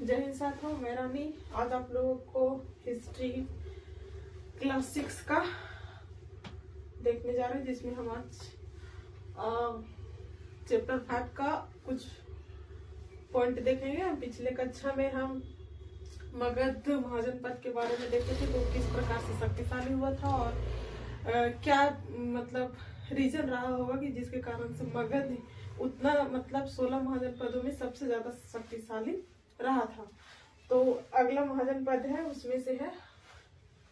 जय हिंद साथियों, मैं रानी आज आप लोगों को हिस्ट्री क्लास 6 का देखने जा रहे हैं, जिसमें हम आज चैप्टर 5 का कुछ पॉइंट देखेंगे। हम पिछले कक्षा में हम मगध महाजनपद के बारे में देखे थे, तो किस प्रकार से शक्तिशाली हुआ था और क्या मतलब रीजन रहा होगा कि जिसके कारण से मगध उतना 16 महाजनपदों में सबसे ज्यादा शक्तिशाली रहा था। तो अगला महाजनपद है, उसमें से है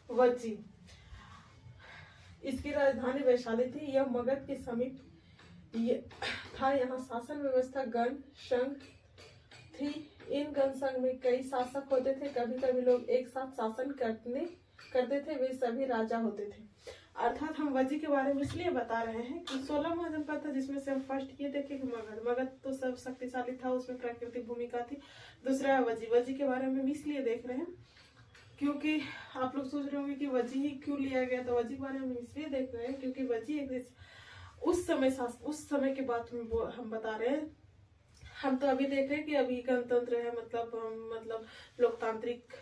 वज्जी। इसकी राजधानी वैशाली थी। यह मगध के समीप था। यहाँ शासन व्यवस्था गण संघ थी। इन गण संघ में कई शासक होते थे। कभी कभी लोग एक साथ शासन करते थे। वे सभी राजा होते थे। अर्थात हम वज्जी के बारे में इसलिए बता रहे हैं कि 16 महाजनपद था, जिसमें से हम फर्स्ट ये देखे कि मगध तो सब शक्तिशाली था, उसमें प्राकृतिक भूमिका थी। दूसरा वज्जी के बारे में हम इसलिए देख रहे हैं क्योंकि आप लोग सोच रहे होंगे कि वज्जी ही क्यों लिया गया। तो वज्जी के बारे में इसलिए देख रहे हैं क्योंकि वज्जी एक उस समय के बात में हम बता रहे हैं। हम तो अभी देख रहे हैं कि अभी गणतंत्र है, मतलब लोकतांत्रिक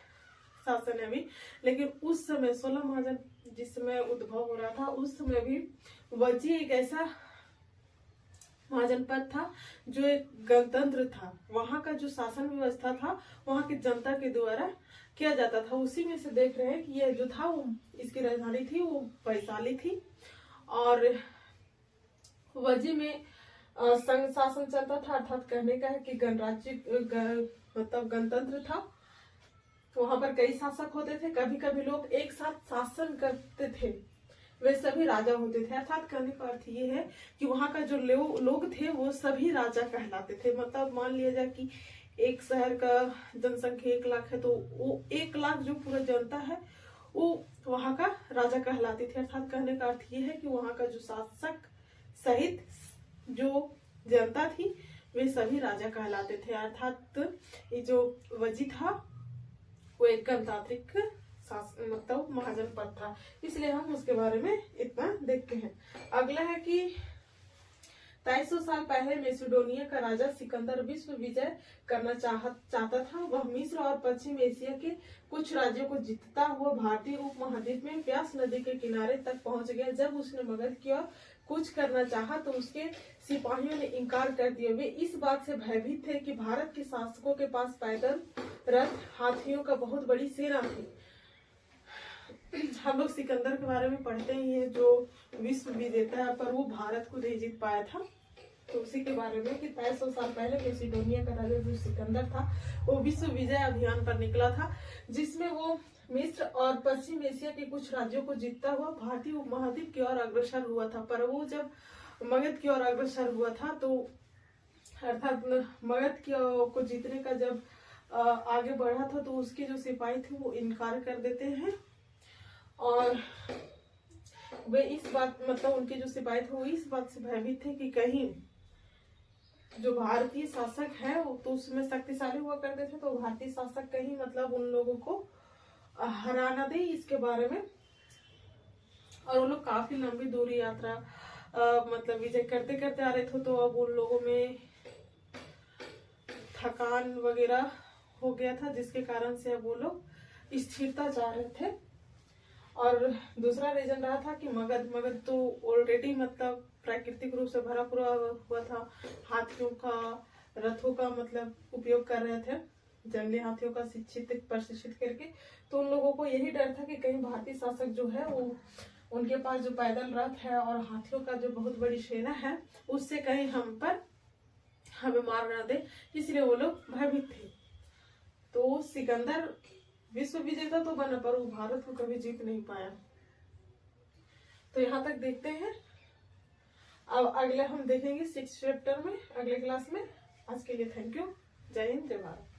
शासन है अभी, लेकिन उस समय 16 महाजन जिस समय उद्भव हो रहा था, उस समय भी वज्जी एक ऐसा महाजनपद था जो एक गणतंत्र था। वहां का जो शासन व्यवस्था था वहां की जनता के द्वारा किया जाता था। उसी में से देख रहे हैं कि यह जो था वो इसकी राजधानी थी, वो वैशाली थी। और वज्जी में संघ शासन चलता था, अर्थात कहने का है कि गणराज्य गणतंत्र था। वहां पर कई शासक होते थे। कभी कभी लोग एक साथ शासन करते थे, वे सभी राजा होते थे। अर्थात कहने का अर्थ ये है कि वहां का जो लोग थे वो सभी राजा कहलाते थे। मतलब मान लिया जाए कि एक शहर का जनसंख्या 1 लाख है, तो वो 1 लाख जो पूरा जनता है वो वहां का राजा कहलाती थी। अर्थात कहने का अर्थ ये है कि वहां का जो शासक सहित जो जनता थी वे सभी राजा कहलाते थे। अर्थात ये जो वज्जी था वो एक गणतांत्रिक महाजनपद था, इसलिए हम उसके बारे में इतना देखते हैं। अगला है कि 2300 साल पहले मैसिडोनिया का राजा सिकंदर विश्व विजय करना चाहता था। वह मिस्र और पश्चिम एशिया के कुछ राज्यों को जीतता हुआ भारतीय उपमहाद्वीप में व्यास नदी के किनारे तक पहुंच गया। जब उसने मगध की ओर कुछ करना चाहा तो उसके सिपाहियों ने इनकार कर दिया। वे इस बात से भयभीत थे कि भारत के शासकों के पास पैदल रथ हाथियों का बहुत बड़ी सेना थी। हम लोग सिकंदर के बारे में पढ़ते ही हैं, जो विश्व विजेता है, पर वो भारत को नहीं जीत पाया था। तो उसी के बारे में कि 2300 साल पहले मैसिडोनिया का राजा जो सिकंदर था वो विश्व विजय अभियान पर निकला था, जिसमें वो मिस्र और पश्चिम एशिया के कुछ राज्यों को जीतता हुआ भारतीय उपमहाद्वीप की ओर अग्रसर हुआ था। पर वो जब मगध की ओर अग्रसर हुआ था, तो अर्थात मगध को जीतने का जब आगे बढ़ा था, तो उसके जो सिपाही थे वो इनकार कर देते हैं। और वे इस बात उनके जो सिपाही थे वो इस बात से भयभीत थे कि कहीं जो भारतीय शासक है वो तो उसमें शक्तिशाली हुआ करते थे, तो भारतीय शासक कहीं उन लोगों को हरा ना दे, इसके बारे में। और वो लोग काफी लंबी दूरी यात्रा विजय करते करते आ रहे थे, तो अब उन लोगों में थकान वगैरह हो गया था, जिसके कारण से अब वो लोग स्थिरता चाह रहे थे। और दूसरा रीजन रहा था कि मगध तो ऑलरेडी प्राकृतिक रूप से भरा पूरा हुआ था। हाथियों का, रथों का उपयोग कर रहे थे, जंगली हाथियों का प्रशिक्षित करके। तो उन लोगों को यही डर था कि कहीं भारतीय शासक जो है वो उनके पास जो पैदल रथ है और हाथियों का जो बहुत बड़ी सेना है उससे कहीं हमें मार ना दे, इसलिए वो लोग भयभीत थे। तो सिकंदर विश्व विजेता तो बना, पर वो भारत को कभी जीत नहीं पाया। तो यहाँ तक देखते हैं। अब अगले हम देखेंगे 6th चैप्टर में, अगले क्लास में। आज के लिए थैंक यू। जय हिंद, जय भारत।